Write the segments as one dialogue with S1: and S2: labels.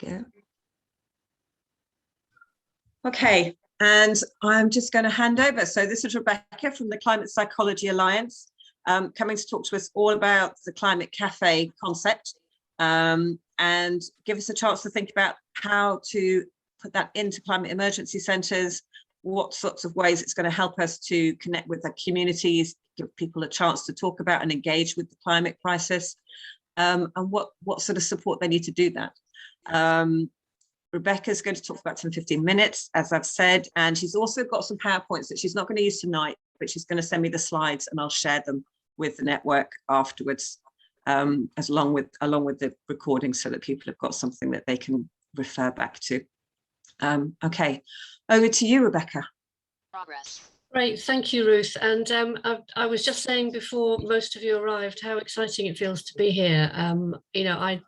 S1: go. Okay, and I'm just going to hand over. So this is Rebecca from the Climate Psychology Alliance, coming to talk to us all about the Climate Cafe concept, and give us a chance to think about how to put that into climate emergency centres, what sorts of ways it's going to help us to connect with the communities, give people a chance to talk about and engage with the climate crisis, and what sort of support they need to do that. Rebecca's going to talk for about 10-15 minutes, as I've said, and she's also got some PowerPoints that she's not going to use tonight, but she's going to send me the slides and I'll share them with the network afterwards, along with the recording, so that people have got something that they can refer back to. Okay, over to you, Rebecca.
S2: Progress.
S3: Great, thank you, Ruth. And I was just saying before most of you arrived how exciting it feels to be here. You know,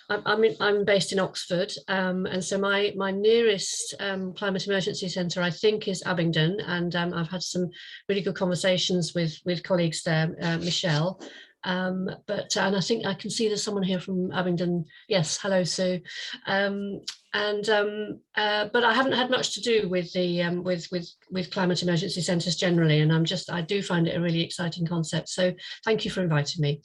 S3: I'm based in Oxford, and so my nearest climate emergency centre, I think, is Abingdon, and I've had some really good conversations with colleagues there, Michelle. And I think I can see there's someone here from Abingdon. Yes, hello, Sue. But I haven't had much to do with the with climate emergency centres generally, and I do find it a really exciting concept. So thank you for inviting me.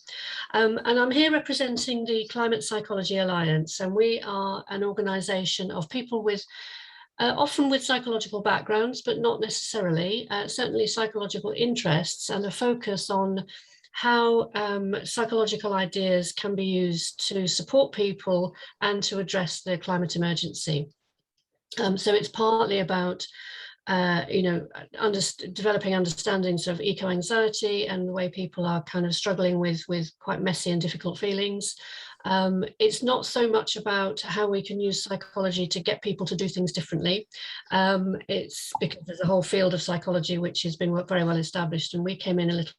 S3: And I'm here representing the Climate Psychology Alliance, and we are an organisation of people with often with psychological backgrounds, but not necessarily, certainly psychological interests, and a focus on how psychological ideas can be used to support people and to address the climate emergency. So it's partly about you know, developing understandings of eco-anxiety and the way people are kind of struggling with quite messy and difficult feelings. It's not so much about how we can use psychology to get people to do things differently. It's because there's a whole field of psychology which has been very well established, and we came in a little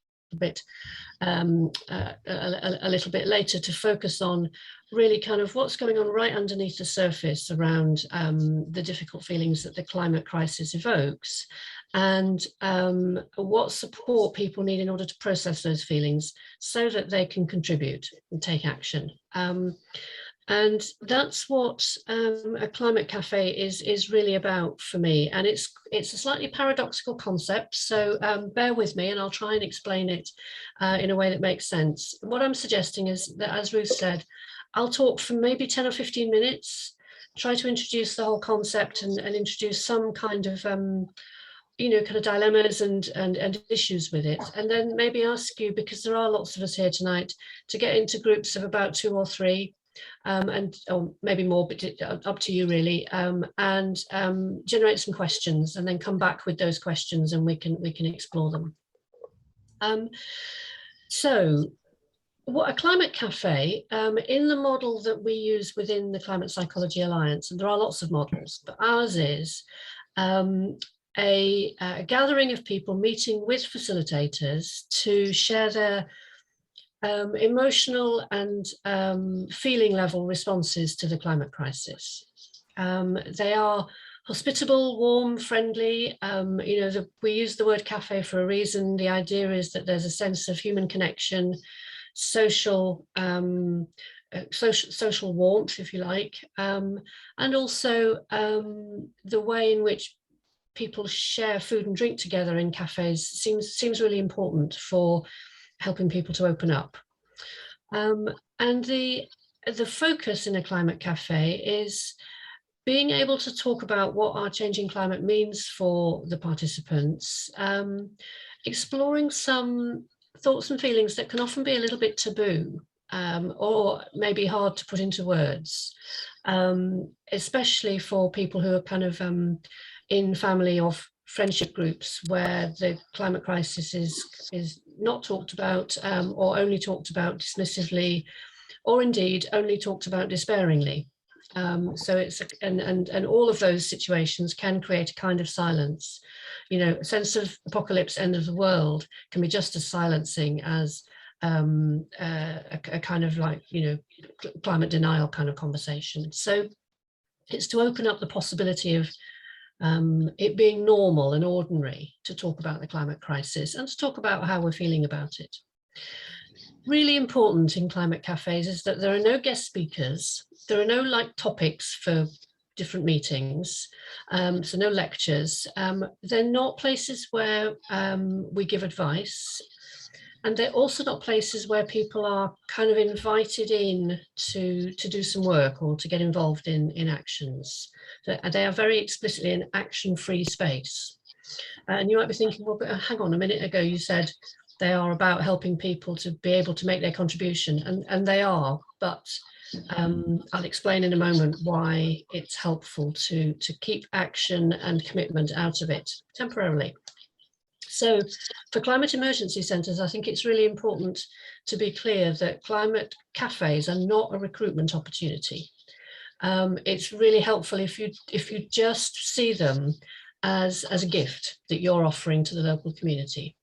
S3: bit later to focus on really kind of what's going on right underneath the surface around the difficult feelings that the climate crisis evokes, and what support people need in order to process those feelings so that they can contribute and take action. And that's what a climate cafe is really about for me. And it's a slightly paradoxical concept, so bear with me and I'll try and explain it in a way that makes sense. What I'm suggesting is that, as Ruth said, I'll talk for maybe 10 or 15 minutes, try to introduce the whole concept and introduce some kind of you know, kind of dilemmas and issues with it, and then maybe ask you, because there are lots of us here tonight, to get into groups of about 2 or 3, or maybe more, but up to you really, and generate some questions and then come back with those questions and we can explore them. So what a climate cafe, in the model that we use within the Climate Psychology Alliance, and there are lots of models, but ours is a gathering of people meeting with facilitators to share their emotional and feeling level responses to the climate crisis. They are hospitable, warm, friendly. You know, we use the word cafe for a reason. The idea is that there's a sense of human connection, social warmth, if you like, and also the way in which people share food and drink together in cafes seems really important for helping people to open up. And the focus in a climate cafe is being able to talk about what our changing climate means for the participants, exploring some thoughts and feelings that can often be a little bit taboo, or maybe hard to put into words, especially for people who are kind of in family or friendship groups where the climate crisis is not talked about, or only talked about dismissively, or indeed only talked about despairingly. So it's and all of those situations can create a kind of silence. You know, a sense of apocalypse, end of the world can be just as silencing as a kind of like, you know, climate denial kind of conversation. So it's to open up the possibility of it being normal and ordinary to talk about the climate crisis and to talk about how we're feeling about it. really important in climate cafes is that there are no guest speakers. There are no like topics for different meetings, so no lectures. They're not places where we give advice, and they're also not places where people are kind of invited in to do some work or to get involved in actions. So they are very explicitly an action-free space. And you might be thinking, well, but hang on, a minute ago you said they are about helping people to be able to make their contribution, and they are, but I'll explain in a moment why it's helpful to keep action and commitment out of it temporarily. So for climate emergency centres, I think it's really important to be clear that climate cafes are not a recruitment opportunity. It's really helpful if you just see them as a gift that you're offering to the local community.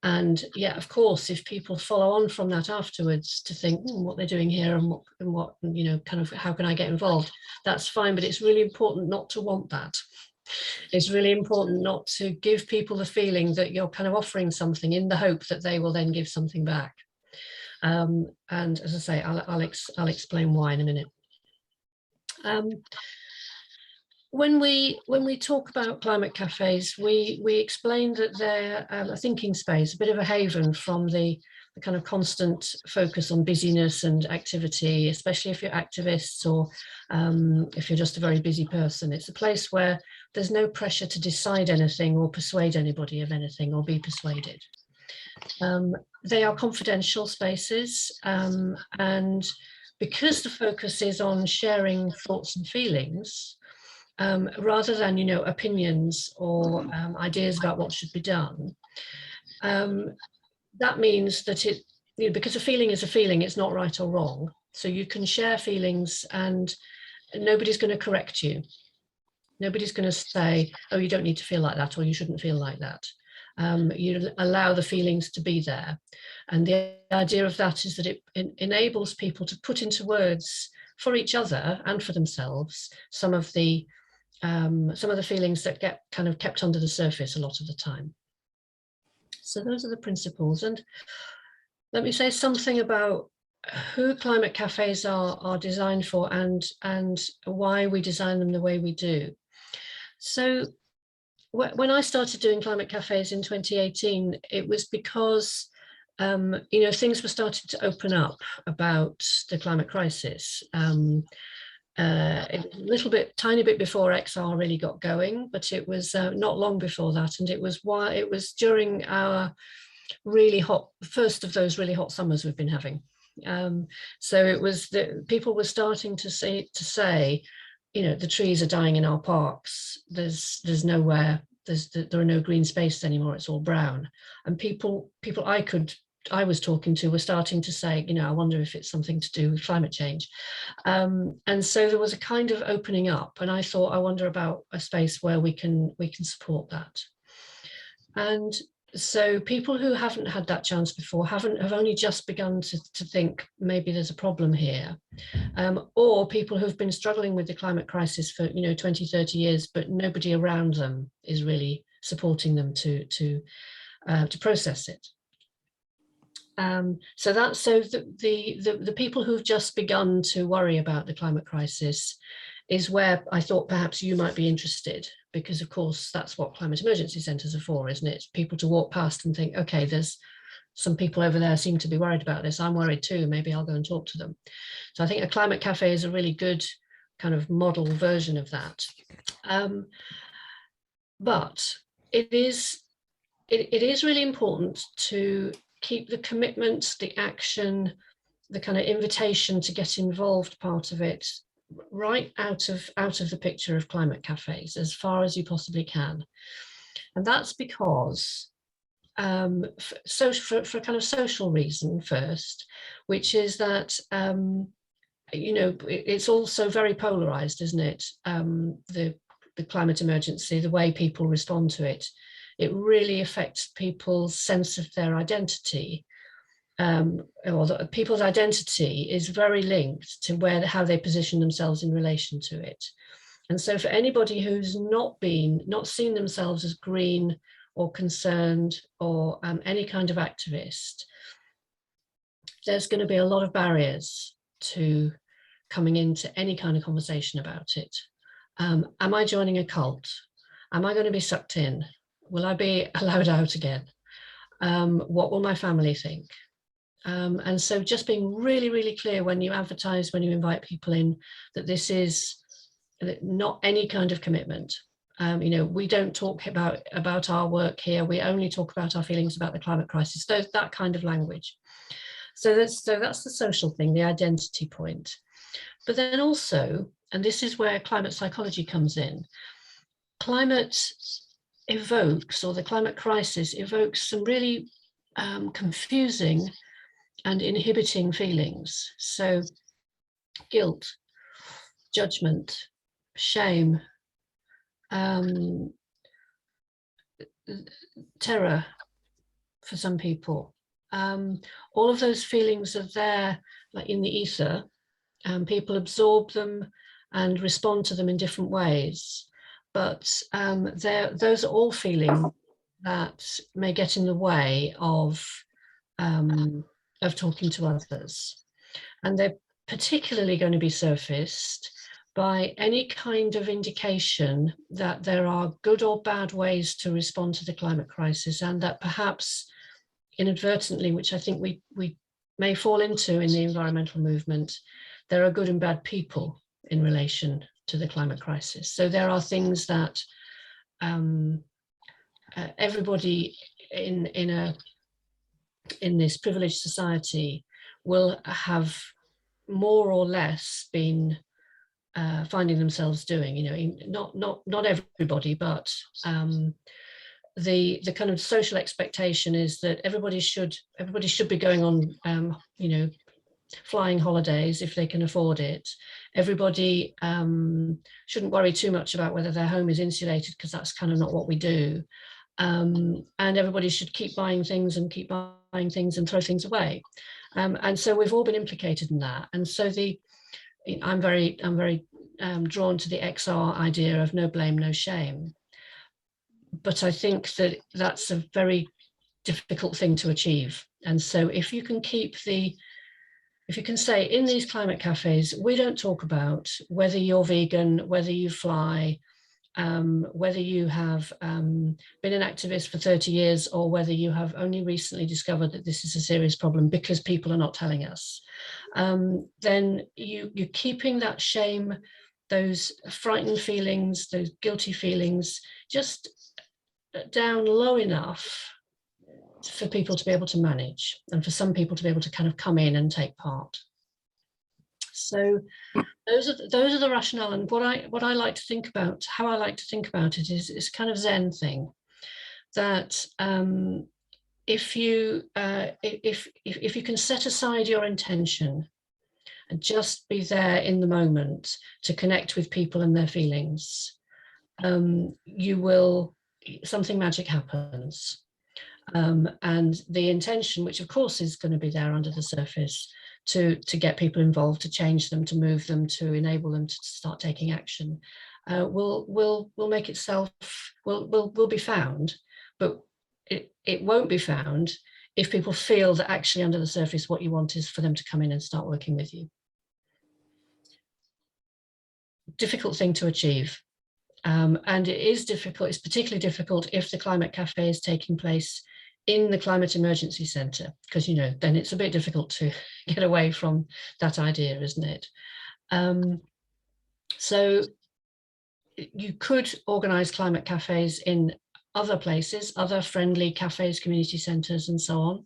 S3: And yeah, of course, if people follow on from that afterwards to think what they're doing here and what, you know, kind of how can I get involved, that's fine. But it's really important not to want that. It's really important not to give people the feeling that you're kind of offering something in the hope that they will then give something back. And as I say, I'll explain why in a minute. When we talk about climate cafes, we explain that they're a thinking space, a bit of a haven from the kind of constant focus on busyness and activity, especially if you're activists or if you're just a very busy person. It's a place where there's no pressure to decide anything or persuade anybody of anything or be persuaded. They are confidential spaces, and because the focus is on sharing thoughts and feelings, rather than, you know, opinions or ideas about what should be done, that means that it, you know, because a feeling is a feeling, it's not right or wrong. So you can share feelings and nobody's going to correct you. Nobody's going to say, oh, you don't need to feel like that, or you shouldn't feel like that. You allow the feelings to be there. And the idea of that is that it enables people to put into words for each other and for themselves some of the feelings that get kind of kept under the surface a lot of the time. So those are the principles. And let me say something about who climate cafes are designed for and why we design them the way we do. So when I started doing climate cafes in 2018, it was because you know, things were starting to open up about the climate crisis. A little bit, tiny bit before XR really got going, but it was not long before that, and it was during our really hot, first of those really hot summers we've been having. So it was that people were starting to say, you know, the trees are dying in our parks. There's nowhere. There are no green spaces anymore. It's all brown, and people I was talking to were starting to say, you know, I wonder if it's something to do with climate change. And so there was a kind of opening up, and I thought, I wonder about a space where we can support that. And so people who haven't had that chance before have only just begun to think maybe there's a problem here, or people who've been struggling with the climate crisis for, you know, 20, 30 years, but nobody around them is really supporting them to process it. So the people who've just begun to worry about the climate crisis is where I thought perhaps you might be interested, because of course that's what climate emergency centres are for, isn't it? People to walk past and think, okay, there's some people over there seem to be worried about this. I'm worried too, maybe I'll go and talk to them. So I think a climate cafe is a really good kind of model version of that. But it is really important to keep the commitment, the action, the kind of invitation to get involved part of it right out of the picture of climate cafes as far as you possibly can. And that's because for kind of social reason first, which is that you know, it's also very polarized, isn't it? The climate emergency, the way people respond to it, it really affects people's sense of their identity. Or people's identity is very linked to how they position themselves in relation to it. And so for anybody who's not seen themselves as green or concerned or any kind of activist, there's going to be a lot of barriers to coming into any kind of conversation about it. Am I joining a cult? Am I going to be sucked in? Will I be allowed out again? What will my family think? And so just being really, really clear when you advertise, when you invite people in, that this is not any kind of commitment. You know, we don't talk about our work here. We only talk about our feelings about the climate crisis. That kind of language. So that's the social thing, the identity point. But then also, and this is where climate psychology comes in, climate evokes, or the climate crisis evokes, some really confusing and inhibiting feelings. So guilt, judgment, shame, terror for some people. All of those feelings are there, like in the ether, and people absorb them and respond to them in different ways. But those are all feelings that may get in the way of talking to others. And they're particularly going to be surfaced by any kind of indication that there are good or bad ways to respond to the climate crisis, and that perhaps inadvertently, which I think we may fall into in the environmental movement, there are good and bad people in relation to the climate crisis. So there are things that everybody in this privileged society will have more or less been finding themselves doing. You know, not everybody, but the kind of social expectation is that everybody should be going on you know, flying holidays if they can afford it. Everybody shouldn't worry too much about whether their home is insulated, because that's kind of not what we do. And everybody should keep buying things and throw things away. And so we've all been implicated in that. And so I'm very drawn to the XR idea of no blame, no shame. But I think that that's a very difficult thing to achieve. And so if you can say in these climate cafes, we don't talk about whether you're vegan, whether you fly, whether you have been an activist for 30 years, or whether you have only recently discovered that this is a serious problem because people are not telling us, then you're keeping that shame, those frightened feelings, those guilty feelings, just down low enough for people to be able to manage, and for some people to be able to kind of come in and take part. So those are the rationale. And what I like to think about, how I like to think about it, is kind of Zen thing, that if you can set aside your intention and just be there in the moment to connect with people and their feelings, something magic happens. And the intention, which of course is going to be there under the surface, to get people involved, to change them, to move them, to enable them to start taking action, will make itself, will be found, but it won't be found if people feel that actually under the surface what you want is for them to come in and start working with you. Difficult thing to achieve. And it is difficult, it's particularly difficult if the climate cafe is taking place in the Climate Emergency Centre, because, you know, then it's a bit difficult to get away from that idea, isn't it? So you could organise climate cafes in other places, other friendly cafes, community centres and so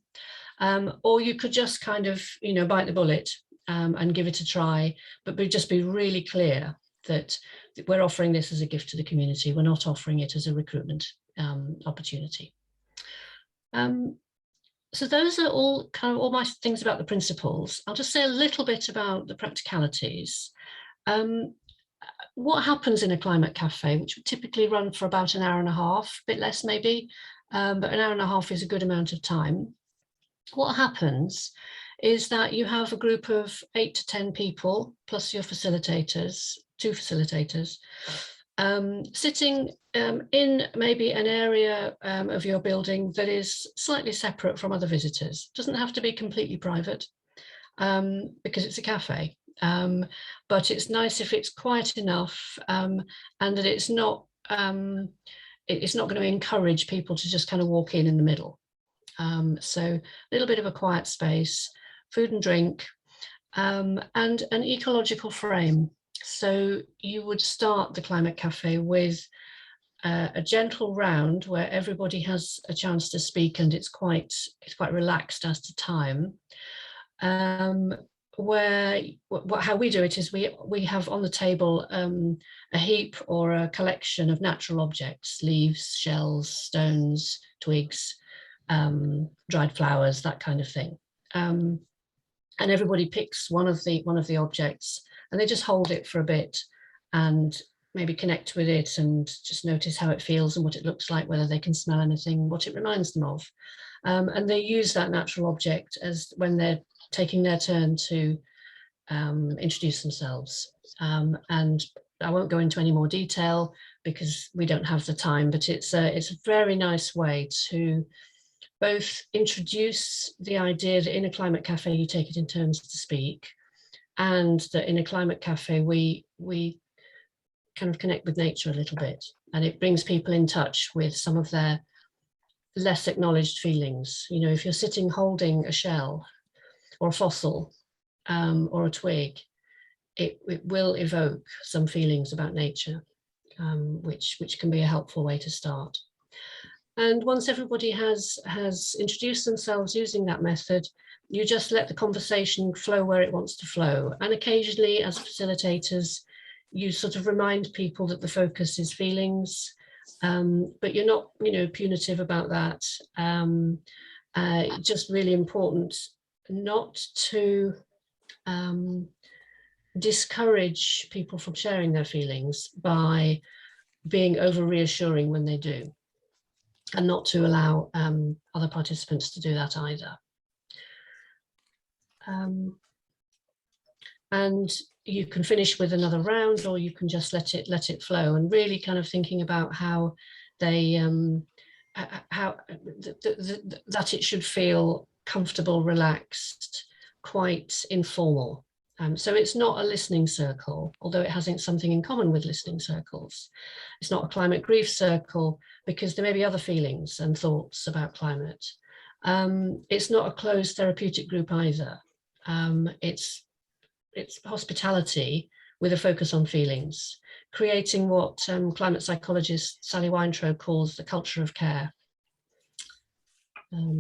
S3: on. Or you could just kind of, you know, bite the bullet and give it a try, but just be really clear that we're offering this as a gift to the community. We're not offering it as a recruitment opportunity. So those are all my things about the principles. I'll just say a little bit about the practicalities. What happens in a climate cafe, which would typically run for about an hour and a half, a bit less maybe, but an hour and a half is a good amount of time. What happens is that you have a group of 8 to 10 people, plus your facilitators, 2 facilitators, sitting in maybe an area of your building that is slightly separate from other visitors. It doesn't have to be completely private. because it's a cafe. But it's nice if it's quiet enough, and that it's not going to encourage people to just kind of walk in the middle. So a little bit of a quiet space, food and drink, and an ecological frame. So you would start the Climate Cafe with a gentle round where everybody has a chance to speak, and it's quite relaxed as to time. Where how we do it is we have on the table a heap or a collection of natural objects, leaves, shells, stones, twigs, dried flowers, that kind of thing. And everybody picks one of the objects, and they just hold it for a bit and maybe connect with it and just notice how it feels and what it looks like, whether they can smell anything, what it reminds them of. And they use that natural object as when they're taking their turn to introduce themselves. And I won't go into any more detail because we don't have the time, but it's a very nice way to both introduce the idea that in a climate cafe you take it in turns to speak, and that in a climate cafe we kind of connect with nature a little bit, and it brings people in touch with some of their less acknowledged feelings. You know, if you're sitting holding a shell or a fossil or a twig, it will evoke some feelings about nature, which can be a helpful way to start. And once everybody has introduced themselves using that method, you just let the conversation flow where it wants to flow. And occasionally, as facilitators, you sort of remind people that the focus is feelings, but you're not, punitive about that. Just really important not to discourage people from sharing their feelings by being over reassuring when they do, and not to allow other participants to do that either. And you can finish with another round, or you can just let it flow, and really kind of thinking about how they that it should feel comfortable, relaxed, quite informal. So it's not a listening circle, although it has something in common with listening circles. It's not a climate grief circle because there may be other feelings and thoughts about climate. It's not a closed therapeutic group either. It's hospitality with a focus on feelings, creating what climate psychologist Sally Weintraub calls the culture of care,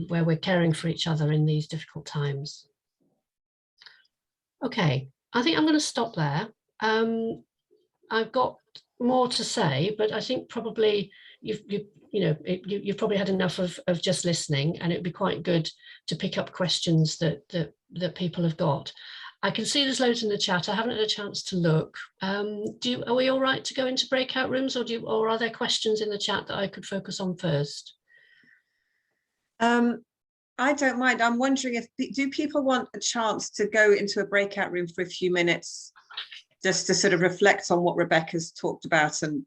S3: where we're caring for each other in these difficult times. Okay, I think I'm going to stop there. I've got more to say, but I think probably you've probably had enough of just listening, and it'd be quite good to pick up questions that people have got. I can see there's loads in the chat. I haven't had a chance to look. Are we all right to go into breakout rooms, or are there questions in the chat that I could focus on first?
S1: I don't mind. I'm wondering do people want a chance to go into a breakout room for a few minutes just to sort of reflect on what Rebecca's talked about? And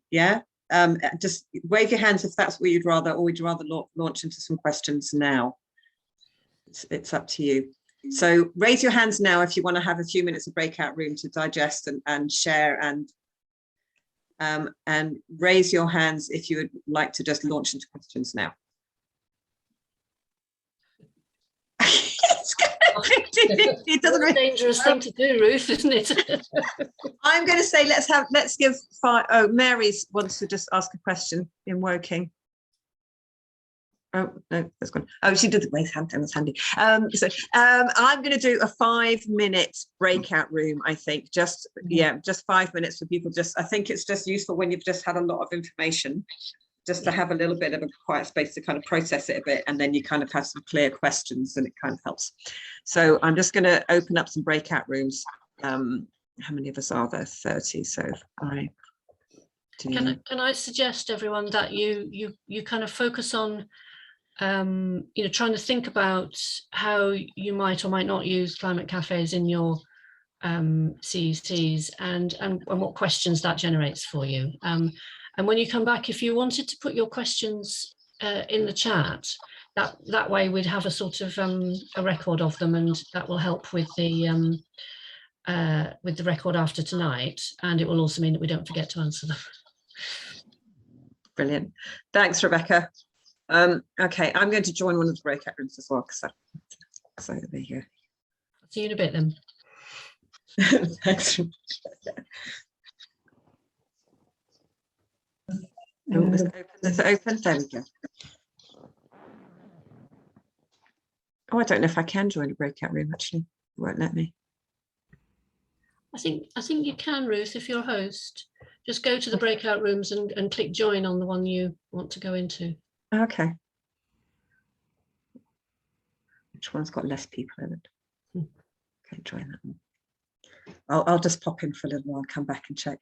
S1: just wave your hands if that's what you'd rather, or would you rather launch into some questions now? It's up to you. So raise your hands now if you want to have a few minutes of breakout room to digest and share, and raise your hands if you would like to just launch into questions now. It doesn't really,
S3: dangerous thing to do, Ruth, isn't it?
S1: I'm going to say let's give 5. Oh, Mary wants to just ask a question in Woking. Oh no, that's gone. Oh, she did the raise hand. That's handy. I'm going to do a 5-minute breakout room. I think just 5 minutes for people. I think it's just useful when you've just had a lot of information, just to have a little bit of a quiet space to kind of process it a bit, and then you kind of have some clear questions, and it kind of helps. So I'm just going to open up some breakout rooms. How many of us are there? 30. So
S3: Can I suggest, everyone, that you kind of focus on trying to think about how you might or might not use climate cafes in your CECs, and what questions that generates for you. And when you come back, if you wanted to put your questions in the chat. That way we'd have a sort of a record of them, and that will help with the record after tonight, and it will also mean that we don't forget to answer them.
S1: Brilliant. Thanks, Rebecca. Okay, I'm going to join one of the breakout rooms as well. So there you go.
S3: See you in a bit then.
S1: Thanks. Oh, is it open? Is it open? There we go. Oh, I don't know if I can join a breakout room, actually. It won't let me.
S3: I think you can, Ruth, if you're a host. Just go to the breakout rooms and click join on the one you want to go into.
S1: Okay. Which one's got less people in it? Okay, join that one. I'll just pop in for a little while and come back and check.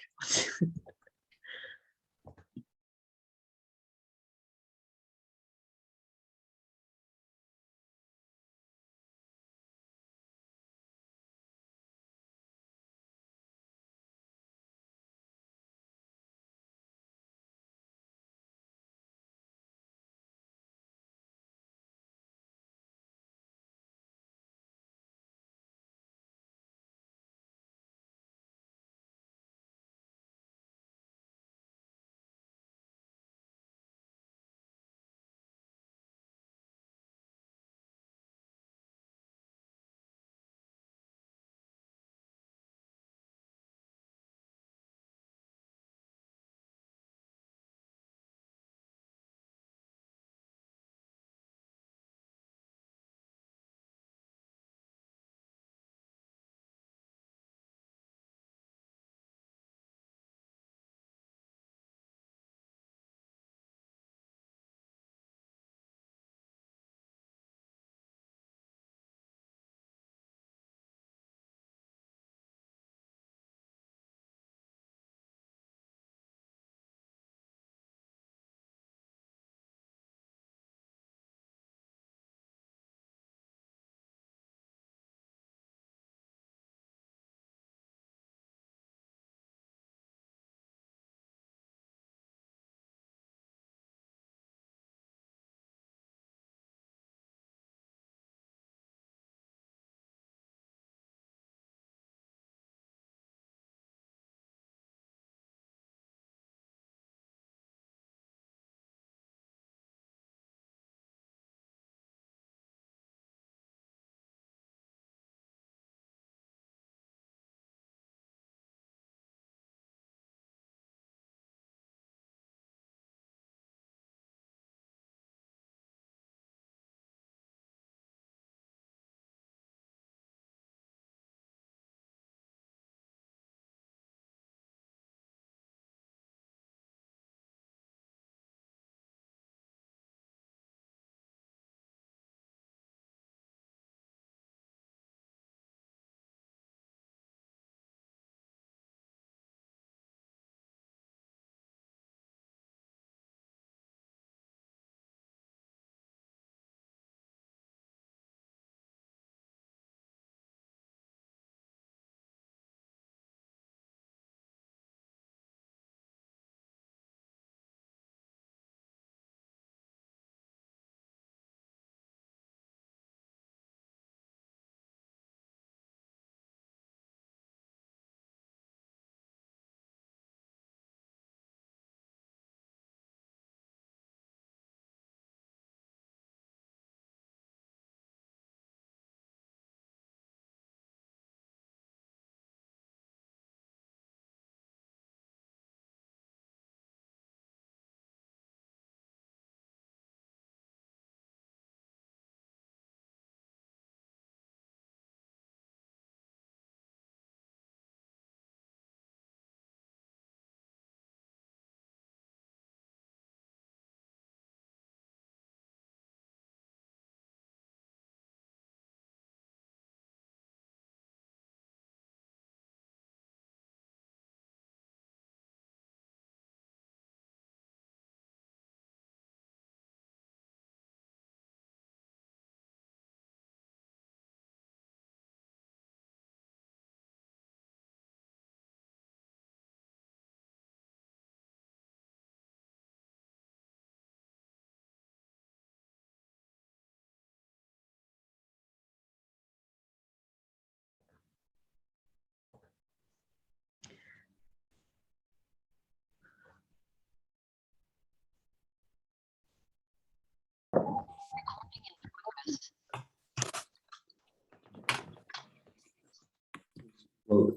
S2: Well,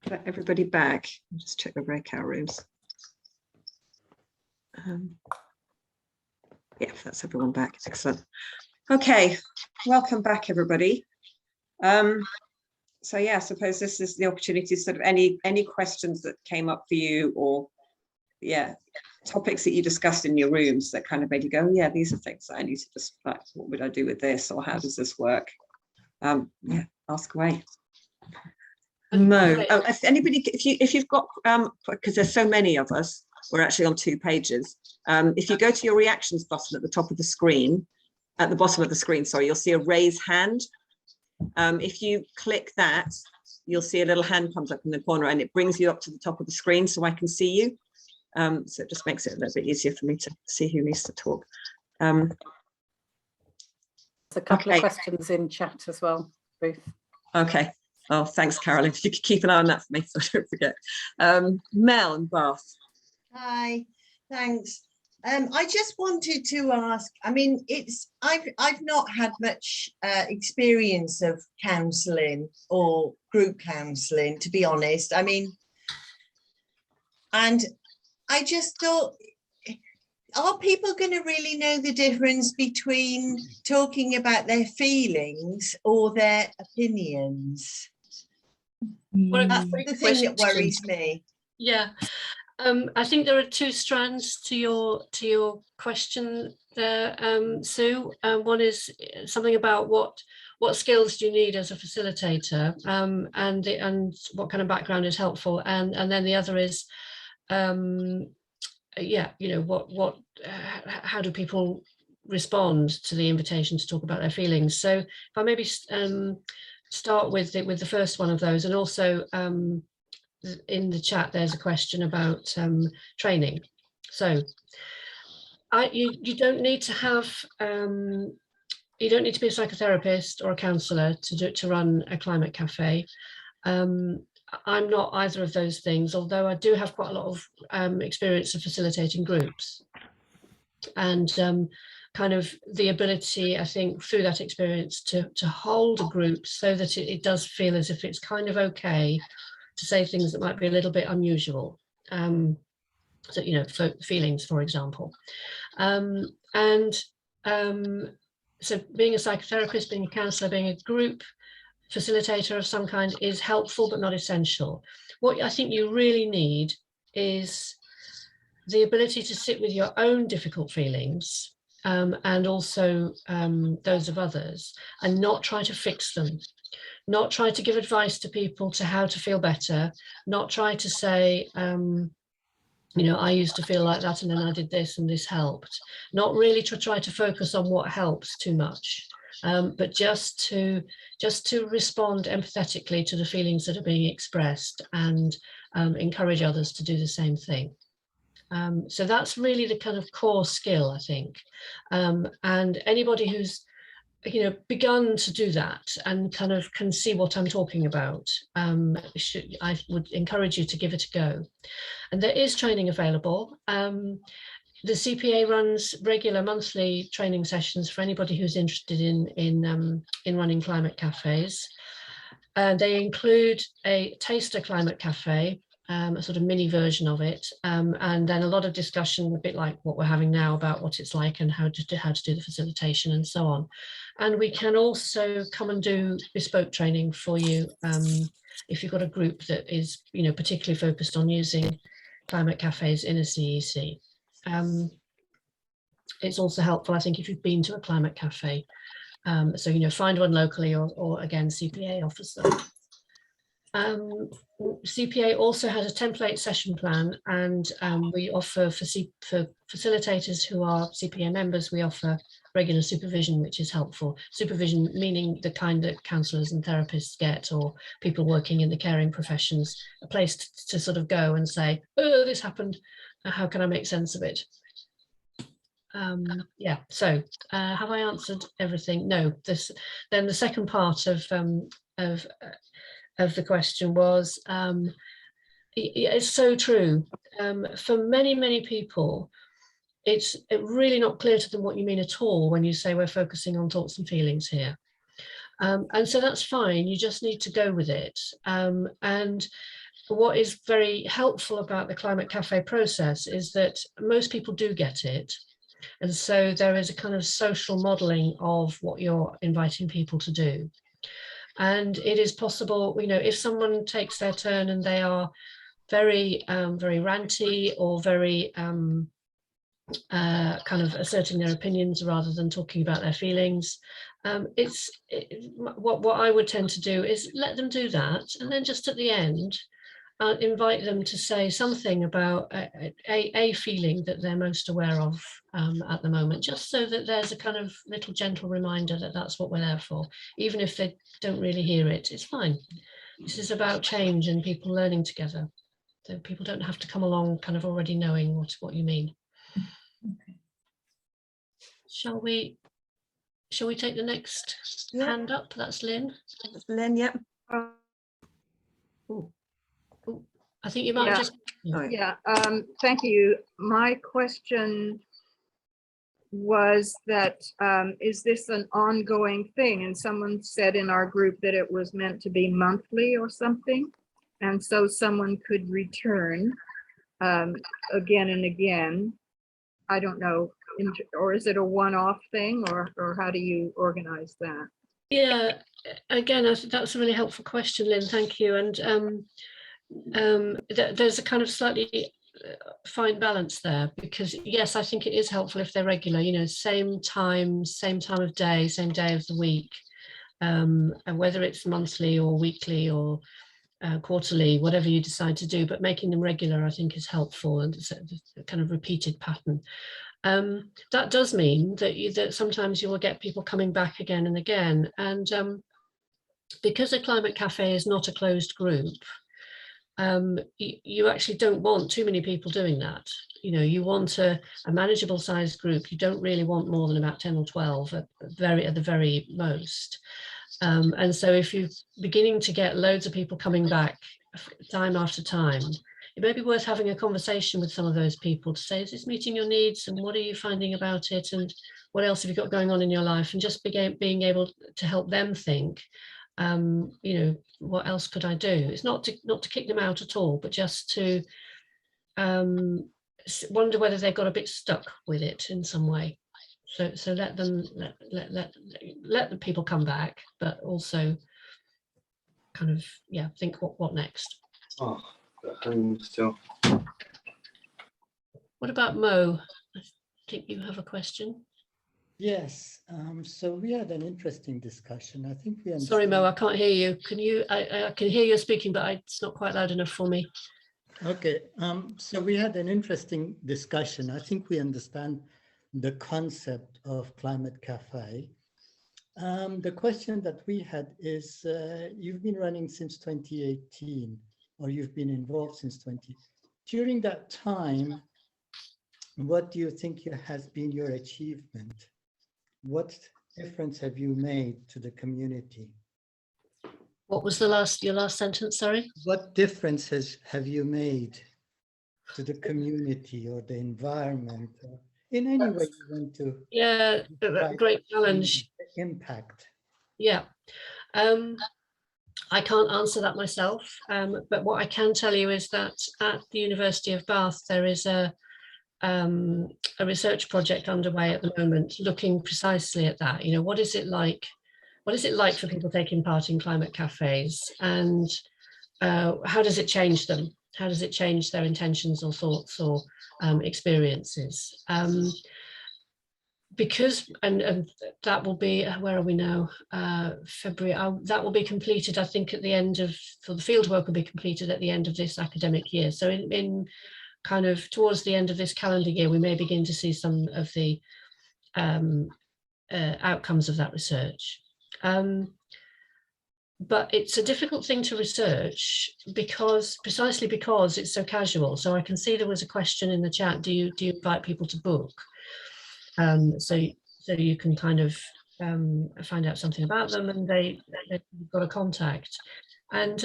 S1: Let everybody back. I'll just check the breakout rooms. Yeah, that's everyone back. Excellent. Okay, welcome back, everybody. So yeah, I suppose this is the opportunity, sort of any questions that came up for you, or yeah, topics that you discussed in your rooms that kind of made you go, yeah, these are things that I need to just, like, what would I do with this, or how does this work? Yeah, ask away. Mo, oh, if anybody, if you've got, because there's so many of us, we're actually on 2 pages. If you go to your reactions button at the top of the screen, at the bottom of the screen, sorry, you'll see a raise hand. If you click that, you'll see a little hand comes up in the corner, and it brings you up to the top of the screen so I can see you. So it just makes it a little bit easier for me to see who needs to talk.
S4: There's a couple of questions in chat as well, Ruth.
S1: Okay. Oh, thanks, Carolyn. If you could keep an eye on that for me so I don't forget. Mel and Bath.
S5: Hi, thanks. I just wanted to ask, I mean, I've not had much experience of counselling or group counselling, to be honest. I mean, and I just thought, are people going to really know the difference between talking about their feelings or their opinions? That's the thing that worries me.
S3: Yeah. I think there are 2 strands to your question there, Sue. One is something about what skills do you need as a facilitator, and what kind of background is helpful, and then the other is, yeah, you know, how do people respond to the invitation to talk about their feelings? So if I maybe start with the first one of those, and also in the chat there's a question about training. So you don't need to have you don't need to be a psychotherapist or a counsellor to run a climate cafe. I'm not either of those things, although I do have quite a lot of experience of facilitating groups, and kind of the ability, I think, through that experience to hold a group so that it does feel as if it's kind of okay to say things that might be a little bit unusual. So, you know, feelings, for example. So being a psychotherapist, being a counsellor, being a group facilitator of some kind is helpful but not essential. What I think you really need is the ability to sit with your own difficult feelings, and also those of others, and not try to fix them. Not try to give advice to people to how to feel better, not try to say, you know, I used to feel like that and then I did this and this helped. Not really to try to focus on what helps too much, but just to respond empathetically to the feelings that are being expressed, and encourage others to do the same thing. So that's really the kind of core skill, I think. And anybody who's, you know, begun to do that and kind of can see what I'm talking about, I would encourage you to give it a go. And there is training available. The CPA runs regular monthly training sessions for anybody who's interested in running climate cafes. They include a taster climate cafe, a sort of mini version of it, and then a lot of discussion, a bit like what we're having now, about what it's like and how to do the facilitation and so on. And we can also come and do bespoke training for you if you've got a group that is, you know, particularly focused on using climate cafes in a CEC. It's also helpful, I think, if you've been to a climate cafe. So, you know, find one locally, or again, CPA offers them. CPA also has a template session plan, and we offer for facilitators who are CPA members, we offer regular supervision, which is helpful. Supervision meaning the kind that counsellors and therapists get, or people working in the caring professions, a place to sort of go and say, oh, this happened, how can I make sense of it? Yeah, so have I answered everything? No. Then the second part of the question was, it's so true. For many people, it's really not clear to them what you mean at all when you say we're focusing on thoughts and feelings here. And so that's fine, you just need to go with it. And what is very helpful about the Climate Cafe process is that most people do get it. And so there is a kind of social modeling of what you're inviting people to do. And it is possible, you know, if someone takes their turn and they are very, very ranty or very kind of asserting their opinions rather than talking about their feelings, what I would tend to do is let them do that, and then just at the end invite them to say something about a feeling that they're most aware of at the moment, just so that there's a kind of little gentle reminder that that's what we're there for. Even if they don't really hear it, it's fine. This is about change and people learning together. So people don't have to come along kind of already knowing what you mean.
S5: Okay.
S3: Shall we take the next hand up? That's Lynn.
S1: That's Lynn, yep.
S3: Ooh. Ooh. I think you might have just.
S2: Yeah, thank you. My question was that, is this an ongoing thing? And someone said in our group that it was meant to be monthly or something. And so someone could return again and again. I don't know, or is it a one-off thing, or how do you organize that?
S3: Yeah, again, I think that's a really helpful question, Lynn. Thank you. And there's a kind of slightly fine balance there, because yes, I think it is helpful if they're regular, you know, same time of day, same day of the week, and whether it's monthly or weekly or quarterly, whatever you decide to do, but making them regular I think is helpful, and it's a kind of repeated pattern. That does mean that sometimes you will get people coming back again and again, and because a Climate Cafe is not a closed group, you actually don't want too many people doing that. You know, you want a manageable sized group. You don't really want more than about 10 or 12 at the very most. And so if you're beginning to get loads of people coming back time after time, it may be worth having a conversation with some of those people to say, is this meeting your needs, and what are you finding about it, and what else have you got going on in your life, and just being able to help them think, you know, what else could I do? It's not to kick them out at all, but just to wonder whether they've got a bit stuck with it in some way. So let the people come back, but also kind of, yeah, think what next.
S6: Oh, home still.
S3: What about Mo? I think you have a question.
S7: Yes, so we had an interesting discussion. I think we understand.
S3: Sorry, Mo, I can't hear you. Can you? I can hear you speaking, but it's not quite loud enough for me.
S7: Okay, so we had an interesting discussion. I think we understand the concept of Climate Cafe. The question that we had is, you've been running since 2018, or you've been involved since 20. During that time, what do you think has been your achievement? What difference have you made to the community?
S3: What was your last sentence, sorry?
S7: What difference have you made to the community or the environment, or in any way you want to?
S3: Yeah, great challenge.
S7: Impact.
S3: Yeah. I can't answer that myself, but what I can tell you is that at the University of Bath, there is a research project underway at the moment looking precisely at that. You know, what is it like for people taking part in climate cafes, and how does it change them? How does it change their intentions or thoughts or experiences? Because and that will be, where are we now, February, that will be completed, I think, at the end of, for the fieldwork will be completed at the end of this academic year. So in kind of towards the end of this calendar year, we may begin to see some of the outcomes of that research. But it's a difficult thing to research precisely because it's so casual. So I can see there was a question in the chat, do you invite people to book? So you can kind of find out something about them, and they've got a contact. And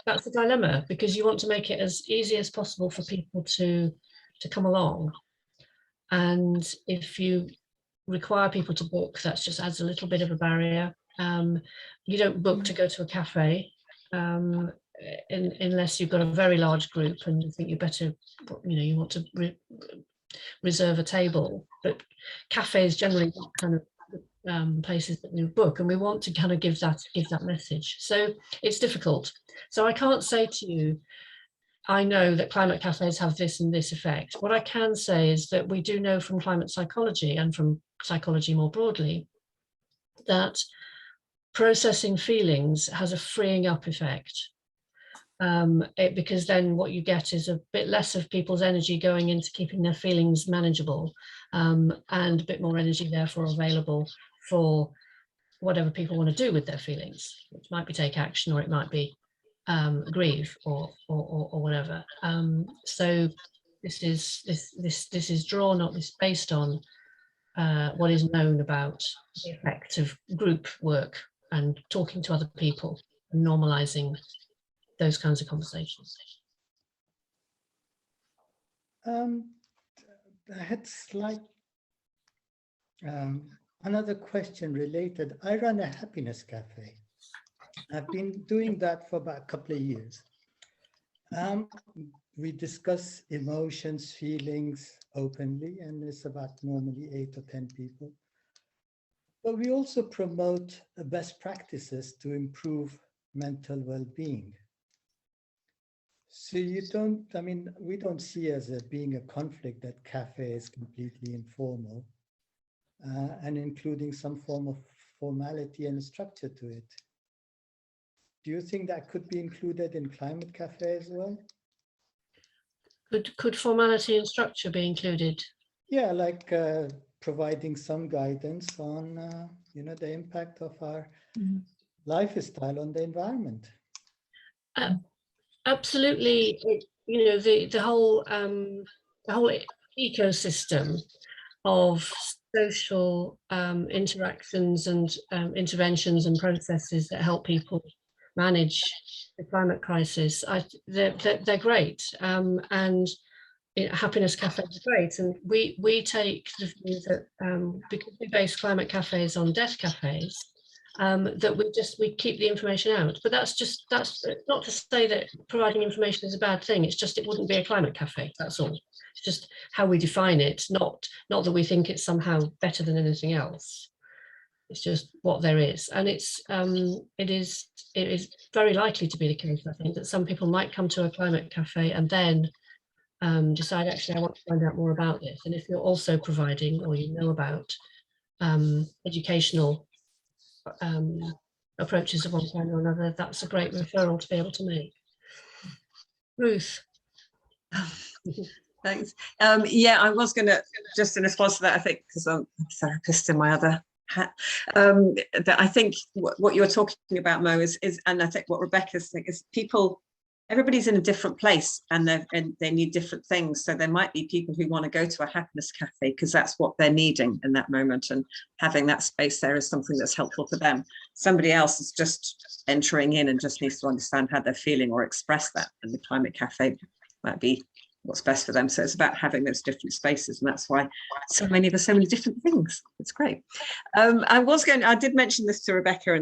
S3: that's the dilemma, because you want to make it as easy as possible for people to come along. And if you require people to book, that just adds a little bit of a barrier. You don't book to go to a cafe unless you've got a very large group and you think you better, you want to reserve a table. But cafes generally kind of places that we book, and we want to kind of give that message. So it's difficult. So I can't say to you, I know that climate cafes have this and this effect. What I can say is that we do know from climate psychology and from psychology more broadly that processing feelings has a freeing up effect. Because then what you get is a bit less of people's energy going into keeping their feelings manageable, and a bit more energy therefore available for whatever people want to do with their feelings, which might be take action, or it might be grieve, or whatever. So this is drawn up, this based on what is known about the effect of group work and talking to other people and normalizing those kinds of conversations.
S7: I had another question related. I run a happiness cafe. I've been doing that for about a couple of years. We discuss emotions, feelings openly, and it's about normally 8 or 10 people. But we also promote best practices to improve mental well-being. So we don't see as being a conflict that cafe is completely informal and including some form of formality and structure to it. Do you think that could be included in climate cafe as well?
S3: Could formality and structure be included?
S7: Yeah, like providing some guidance on, the impact of our lifestyle on the environment.
S3: Absolutely. The whole ecosystem of social interactions and interventions and processes that help people manage the climate crisis, they're great, and happiness cafes are great. And we take the view that because we base climate cafes on death cafes, that we keep the information out. But that's not to say that providing information is a bad thing. It's just it wouldn't be a climate cafe. That's all. It's just how we define it. Not that we think it's somehow better than anything else. It's just what there is, and it is very likely to be the case, I think, that some people might come to a climate cafe and then decide, actually, I want to find out more about this. And if you're also providing, or about educational approaches of one kind or another, that's a great referral to be able to make. Ruth.
S1: Thanks. Yeah, I was going to, just in response to that, I think, because I'm a therapist in my other hat, that I think what you're talking about, Mo, is, and I think what Rebecca's saying is everybody's in a different place, and they need different things. So there might be people who want to go to a happiness cafe because that's what they're needing in that moment, and having that space there is something that's helpful for them. Somebody else is just entering in and just needs to understand how they're feeling or express that, and the climate cafe might be what's best for them. So it's about having those different spaces, and that's why so many different things. It's great. I did mention this to Rebecca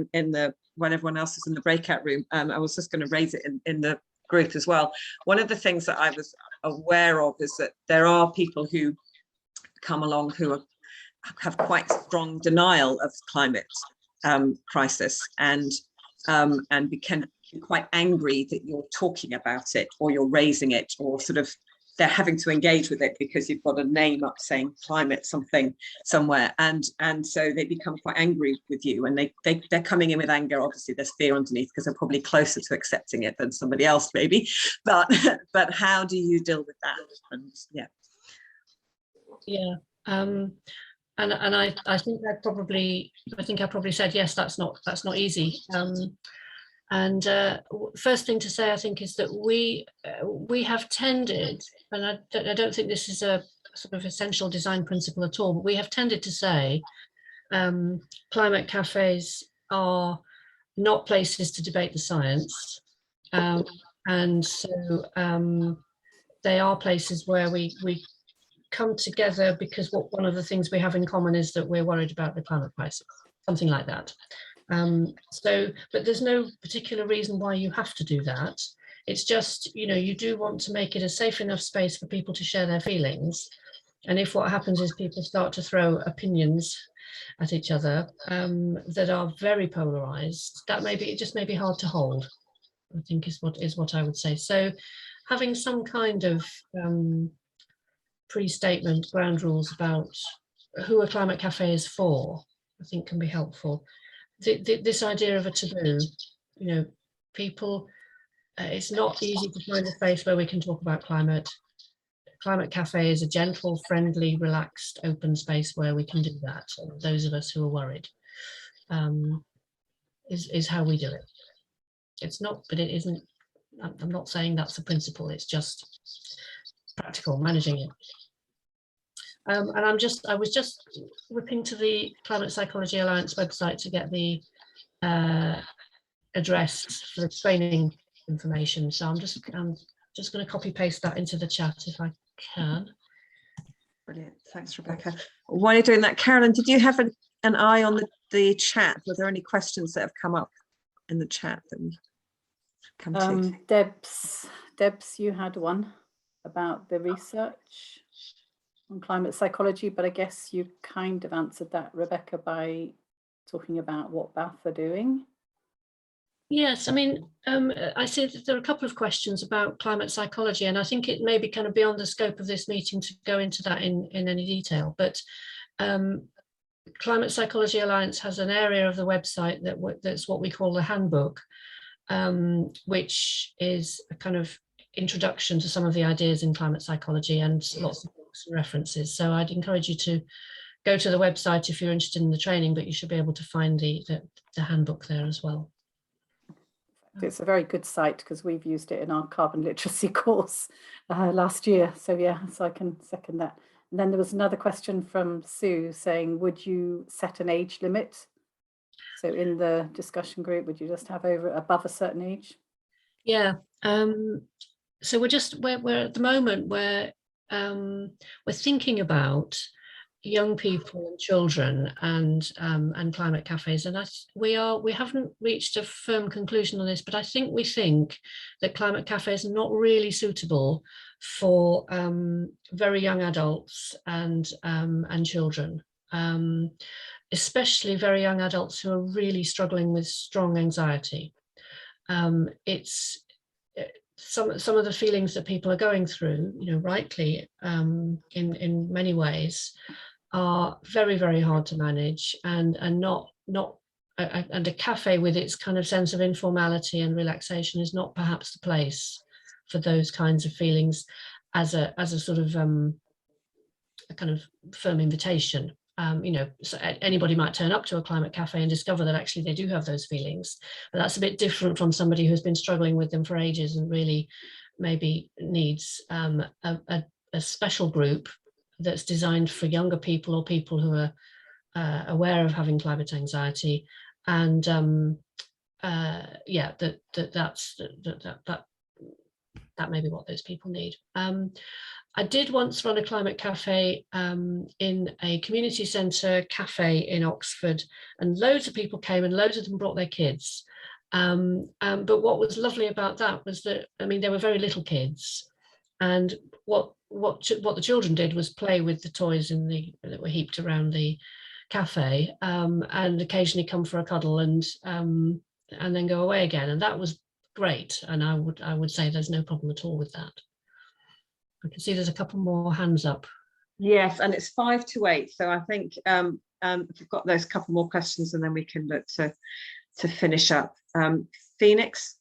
S1: when everyone else was in the breakout room. I was just going to raise it in the group as well. One of the things that I was aware of is that there are people who come along who have quite strong denial of climate crisis, and can be quite angry that you're talking about it, or you're raising it, or sort of they're having to engage with it because you've got a name up saying climate something somewhere, and so they become quite angry with you, and they're coming in with anger. Obviously there's fear underneath because they're probably closer to accepting it than somebody else maybe, but how do you deal with that? And
S3: and I think I probably said yes, that's not easy. And first thing to say, I think, is that we have tended, and I don't think this is a sort of essential design principle at all, but we have tended to say climate cafes are not places to debate the science, and so they are places where we come together because one of the things we have in common is that we're worried about the climate crisis, something like that. But there's no particular reason why you have to do that. It's just, you do want to make it a safe enough space for people to share their feelings. And if what happens is people start to throw opinions at each other that are very polarized, it just may be hard to hold, I think is what I would say. So having some kind of pre-statement, ground rules about who a climate cafe is for, I think can be helpful. This idea of a taboo, people, it's not easy to find a space where we can talk about climate. Climate cafe is a gentle, friendly, relaxed, open space where we can do that. And those of us who are worried is how we do it. It's not, but it isn't. I'm not saying that's the principle. It's just practical, managing it. And I was just whipping to the Climate Psychology Alliance website to get the address for the training information. So I'm just going to copy paste that into the chat if I can.
S1: Brilliant. Thanks, Rebecca. While you're doing that, Carolyn, did you have an eye on the chat? Were there any questions that have come up in the chat that we've come to?
S4: Debs, you had one about the research on climate psychology, but I guess you kind of answered that, Rebecca, by talking about what Bath are doing.
S3: Yes, I mean, I see that there are a couple of questions about climate psychology, and I think it may be kind of beyond the scope of this meeting to go into that in any detail. But Climate Psychology Alliance has an area of the website that's what we call the handbook, which is a kind of introduction to some of the ideas in climate psychology and lots of books and references. So I'd encourage you to go to the website if you're interested in the training, but you should be able to find the handbook there as well.
S4: It's a very good site because we've used it in our carbon literacy course last year. So yeah, so I can second that. And then there was another question from Sue saying, would you set an age limit? So in the discussion group, would you just have above a certain age?
S3: Yeah. So we're at the moment where we're thinking about young people and children and climate cafes, and we haven't reached a firm conclusion on this, but I think that climate cafes are not really suitable for very young adults and children, especially very young adults who are really struggling with strong anxiety. It's some of the feelings that people are going through, rightly, in many ways, are very, very hard to manage, and a cafe with its kind of sense of informality and relaxation is not perhaps the place for those kinds of feelings as a sort of a kind of firm invitation. So anybody might turn up to a climate cafe and discover that actually they do have those feelings, but that's a bit different from somebody who's been struggling with them for ages and really maybe needs a special group that's designed for younger people or people who are aware of having climate anxiety, and yeah, that may be what those people need. I did once run a climate cafe in a community centre cafe in Oxford, and loads of people came and loads of them brought their kids. But what was lovely about that was that, I mean, there were very little kids, and what the children did was play with the toys that were heaped around the cafe, and occasionally come for a cuddle and then go away again, and that was great. And I would say there's no problem at all with that. I can see there's a couple more hands up.
S1: Yes, and it's 5 to 8, so I think we've got those couple more questions, and then we can look to finish up. Phoenix,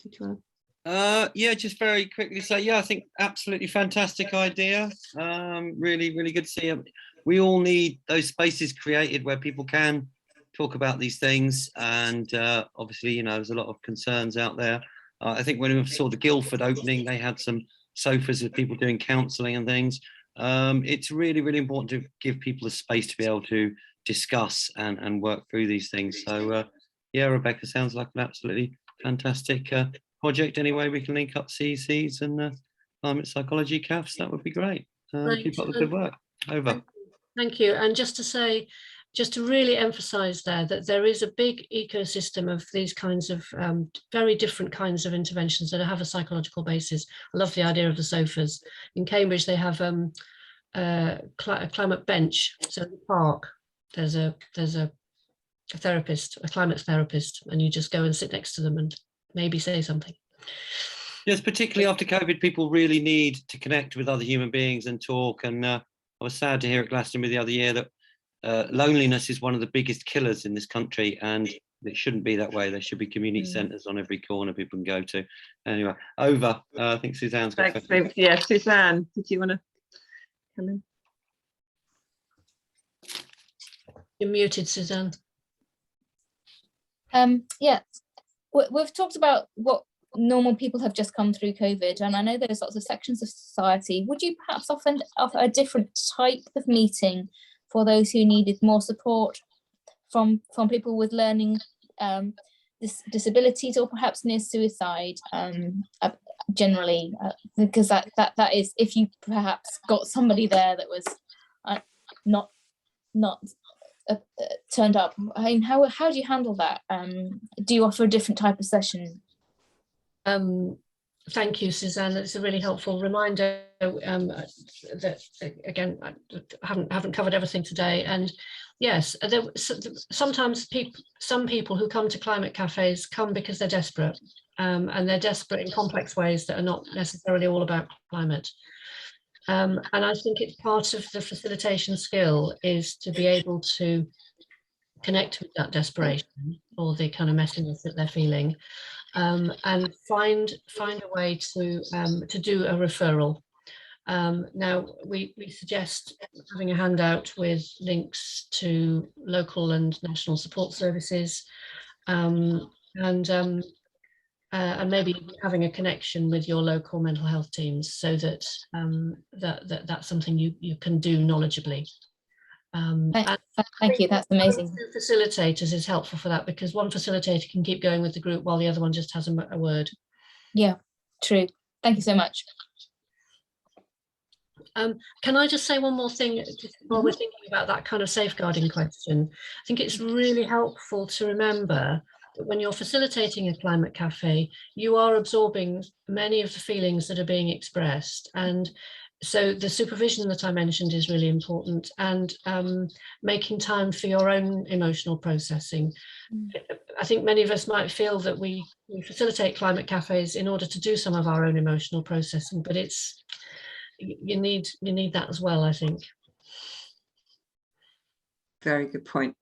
S1: did you want to?
S6: Yeah, just very quickly say, yeah, I think absolutely fantastic idea. Really, really good to see it. We all need those spaces created where people can talk about these things, and obviously, there's a lot of concerns out there. I think when we saw the Guildford opening, they had some sofas with people doing counselling and things. It's really, really important to give people a space to be able to discuss and work through these things. So yeah, Rebecca, sounds like an absolutely fantastic project. Anyway, we can link up CECs and climate psychology CAFs. That would be great. Keep up the good work. Over.
S3: Thank you. And just to say, just to really emphasize there that there is a big ecosystem of these kinds of very different kinds of interventions that have a psychological basis. I love the idea of the sofas. In Cambridge, they have a climate bench. So in the park, there's a therapist, a climate therapist, and you just go and sit next to them and maybe say something.
S6: Yes, particularly after COVID, people really need to connect with other human beings and talk. And I was sad to hear at Glastonbury the other year that loneliness is one of the biggest killers in this country, and it shouldn't be that way. There should be community centres on every corner people can go to. Anyway, over. I think Suzanne's got a question.
S1: Yeah, Suzanne, did you want to come in?
S3: You're muted, Suzanne.
S8: Yeah, we've talked about what normal people have just come through COVID, and I know there's lots of sections of society. Would you perhaps offer a different type of meeting for those who needed more support from people with learning disabilities, or perhaps near suicide, generally, because that is, if you perhaps got somebody there that was not turned up. I mean, how do you handle that? Do you offer a different type of session?
S3: Thank you, Suzanne. That's a really helpful reminder. That again, I haven't covered everything today. And yes, sometimes some people who come to climate cafes come because they're desperate, and they're desperate in complex ways that are not necessarily all about climate. And I think it's part of the facilitation skill is to be able to connect with that desperation or the kind of messiness that they're feeling, and find a way to do a referral. Now we suggest having a handout with links to local and national support services, and maybe having a connection with your local mental health teams, so that that's something you can do knowledgeably.
S8: Thank you, that's amazing.
S3: Facilitators is helpful for that, because one facilitator can keep going with the group while the other one just has a word.
S8: Yeah, true. Thank you so much.
S3: Can I just say one more thing while we're thinking about that kind of safeguarding question? I think it's really helpful to remember that when you're facilitating a climate cafe, you are absorbing many of the feelings that are being expressed. And so the supervision that I mentioned is really important, and making time for your own emotional processing. I think many of us might feel that we facilitate climate cafes in order to do some of our own emotional processing, but you need that as well, I think.
S1: Very good point.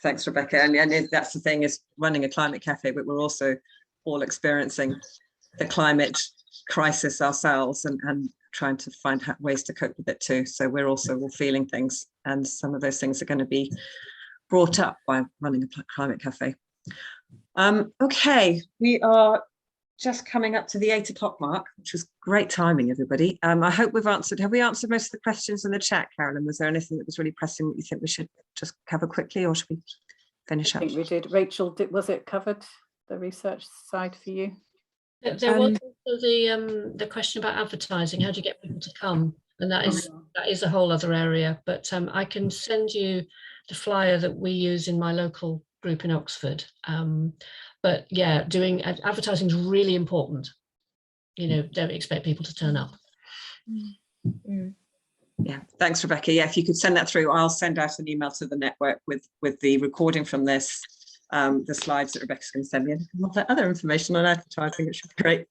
S1: Thanks, Rebecca. And that's the thing, is running a climate cafe, but we're also all experiencing the climate crisis ourselves, and trying to find ways to cope with it too. So we're also all feeling things, and some of those things are going to be brought up by running a climate cafe. Okay, we are just coming up to the 8 o'clock mark, which was great timing, everybody. I hope have we answered most of the questions in the chat, Carolyn? Was there anything that was really pressing that you think we should just cover quickly, or should we finish up?
S4: I think we did. Rachel, was it covered, the research side for you?
S3: There was also the question about advertising. How do you get people to come? And that is a whole other area. But I can send you the flyer that we use in my local group in Oxford. But yeah, doing advertising is really important. You know, don't expect people to turn up.
S1: Yeah, thanks, Rebecca. Yeah, if you could send that through, I'll send out an email to the network with the recording from this, the slides that Rebecca's going to send me, and all that other information on advertising. It should be great.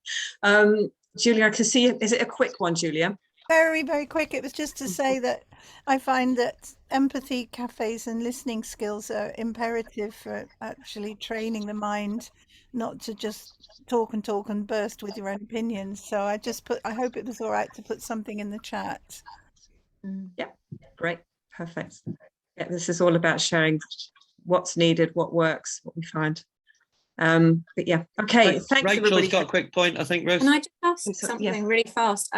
S1: Julia, I can see, is it a quick one, Julia?
S9: Very, very quick. It was just to say that I find that empathy cafes and listening skills are imperative for actually training the mind, not to just talk and burst with your own opinions. So I hope it was all right to put something in the chat.
S1: Yeah, great, perfect. Yeah, this is all about sharing what's needed, what works, what we find. But yeah, okay, thanks
S6: Rachel's
S1: everybody.
S6: got a quick point, I think, Ruth.
S10: Can I just ask something
S1: Yeah.
S10: really fast?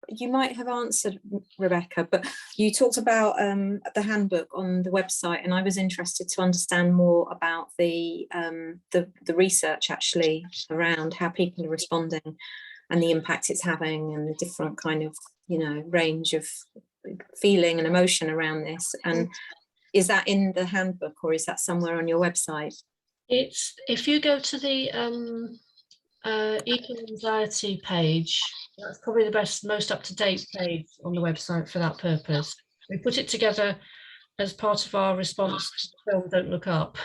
S10: You might have answered, Rebecca, but you talked about the handbook on the website, and I was interested to understand more about the research actually around how people are responding and the impact it's having, and the different kind of you know, range of feeling and emotion around this. And is that in the handbook, or is that somewhere on your website?
S3: It's, if you go to the eco-anxiety page, that's probably the best, most up-to-date page on the website for that purpose. We put it together as part of our response to the film Don't Look Up,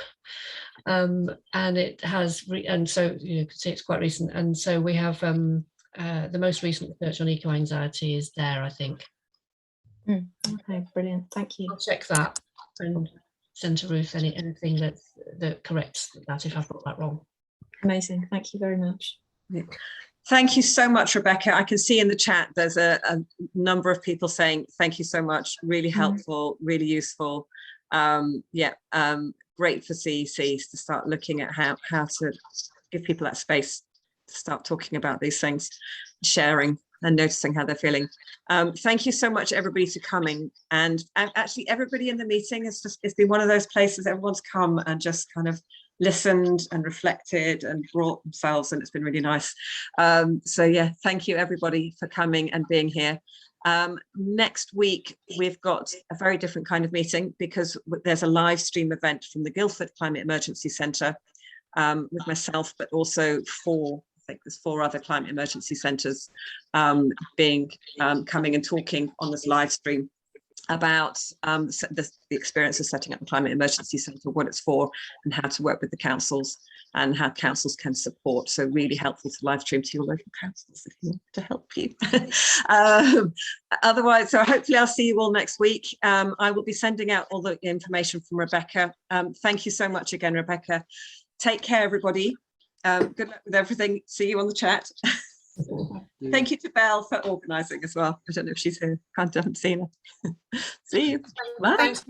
S3: and it has, and so you can see it's quite recent, and so we have the most recent research on eco-anxiety is there, I think.
S10: Okay, brilliant, thank you.
S3: I'll check that and send to Ruth anything that corrects that if I've got that wrong.
S10: Amazing, thank you very much.
S1: Thank you so much, Rebecca. I can see in the chat there's a number of people saying thank you so much, really helpful, really useful. Great for CECs to start looking at how to give people that space to start talking about these things, sharing and noticing how they're feeling. Thank you so much, everybody, for coming. And actually, everybody in the meeting, it's been one of those places everyone's come and just kind of listened and reflected and brought themselves, and it's been really nice. So yeah, thank you everybody for coming and being here. Next week we've got a very different kind of meeting because there's a live stream event from the Guildford Climate Emergency Centre with myself, but also I think there's 4 other climate emergency centres coming and talking on this live stream about the experience of setting up a climate emergency centre, what it's for, and how to work with the councils and how councils can support. So really helpful to live stream to your local councils if you want to help you. Otherwise, so hopefully I'll see you all next week. I will be sending out all the information from Rebecca. Thank you so much again, Rebecca. Take care, everybody. Good luck with everything. See you on the chat. Thank you to Belle for organising as well. I don't know if she's here. I haven't seen her. See you. Bye.